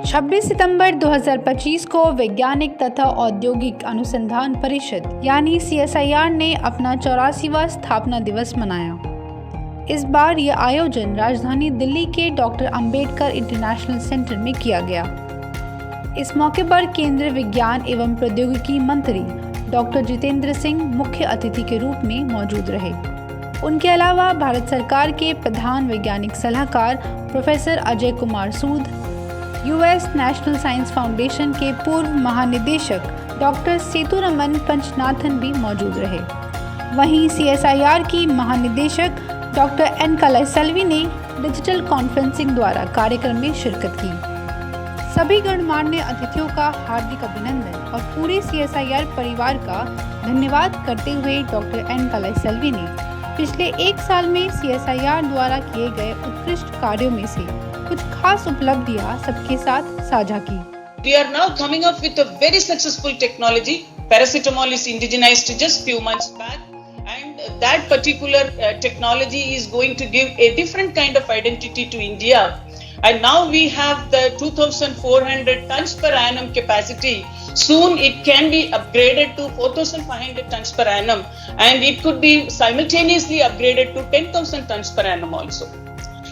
26 सितंबर 2025 को वैज्ञानिक तथा औद्योगिक अनुसंधान परिषद यानी CSIR ने अपना 84वां स्थापना दिवस मनाया। इस बार यह आयोजन राजधानी दिल्ली के डॉक्टर अंबेडकर इंटरनेशनल सेंटर में किया गया। इस मौके पर केंद्रीय विज्ञान एवं प्रौद्योगिकी मंत्री डॉक्टर जितेंद्र सिंह मुख्य अतिथि के रूप में मौजूद रहे। उनके अलावा भारत सरकार के प्रधान वैज्ञानिक सलाहकार प्रोफेसर अजय कुमार सूद, US नेशनल साइंस फाउंडेशन के पूर्व महानिदेशक डॉक्टर सेतुरमन पंचनाथन भी मौजूद रहे। वहीं CSIR की महानिदेशक डॉक्टर N कलाइसेल्वी ने डिजिटल कॉन्फ्रेंसिंग द्वारा कार्यक्रम में शिरकत की। सभी गणमान्य अतिथियों का हार्दिक अभिनंदन और पूरे CSIR परिवार का धन्यवाद करते हुए डॉक्टर N कलाइसेल्वी ने पिछले एक साल में CSIR द्वारा किए गए उत्कृष्ट कार्यों में से कुछ खास उपलब्धियां सबके साथ साझा की। We are now coming up with a very successful technology. Paracetamol is indigenized just few months back, and that particular technology is going to give a different kind of identity to India. And now we have the 2,400 tons per annum capacity. Soon it can be upgraded to 4,500 tons per annum, and it could be simultaneously upgraded to 10,000 tons per annum also.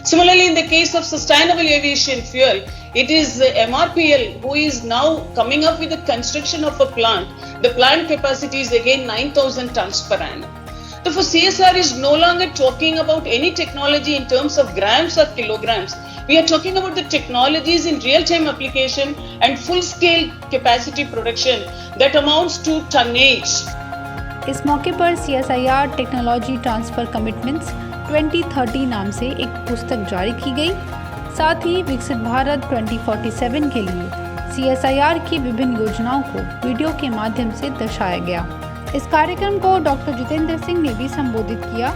Similarly, in the case of sustainable aviation fuel, it is MRPL who is now coming up with the construction of a plant. The plant capacity is again 9,000 tons per annum. Therefore, CSR is no longer talking about any technology in terms of grams or kilograms. We are talking about the technologies in real-time application and full-scale capacity production that amounts to tonnage. इस मौके पर CSIR technology transfer commitments 2030 नाम से एक पुस्तक जारी की गई। साथ ही विकसित भारत 2047 के लिए CSIR की विभिन्न योजनाओं को वीडियो के माध्यम से दर्शाया गया। इस कार्यक्रम को डॉक्टर जितेंद्र सिंह ने भी संबोधित किया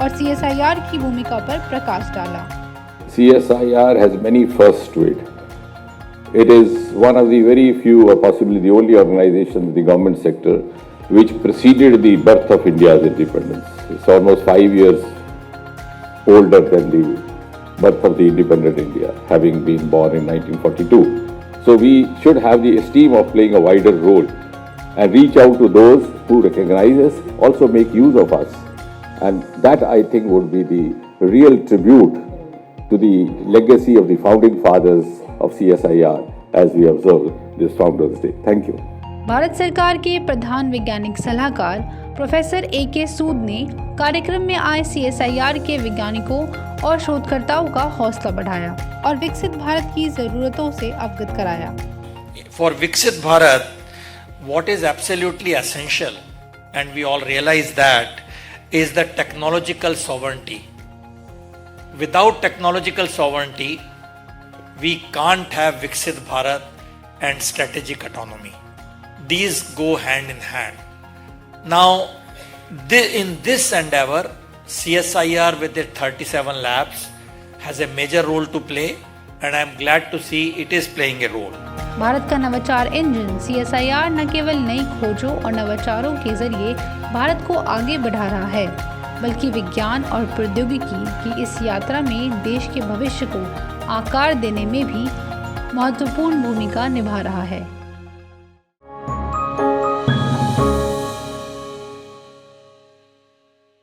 और CSIR की भूमिका पर प्रकाश डाला। CSIR has many firsts to it. It is one of the very few, or possibly the only organization in the government sector which preceded the birth of India's independence. It's almost 5 years older than the birth of the independent India, having been born in 1942. So we should have the esteem of playing a wider role and reach out to those who recognize us, also make use of us. And that, I think, would be the real tribute to the legacy of the founding fathers of CSIR as we observe this Founders Day. Thank you. Bharat सरकार के प्रधान वैज्ञानिक सलाहकार professor AK सूद ने कार्यक्रम में आए CSIR के वैज्ञानिकों और शोधकर्ताओं का हौसला बढ़ाया और विकसित भारत की जरूरतों से अवगत कराया। For Viksit Bharat, what is absolutely essential, and we all realize that, is the technological sovereignty. Without technological sovereignty, we can't have Viksit Bharat and strategic autonomy. These go hand in hand. Now, in this endeavor, CSIR with its 37 labs has a major role to play, and I am glad to see it is playing a role. Bharat का नवाचार engine CSIR न केवल नई खोजों और नवाचारों के जरिए भारत को आगे बढ़ा रहा है, बल्कि विज्ञान और प्रौद्योगिकी की इस यात्रा में देश के भविष्य को आकार देने में भी महत्वपूर्ण भूमिका निभा रहा है।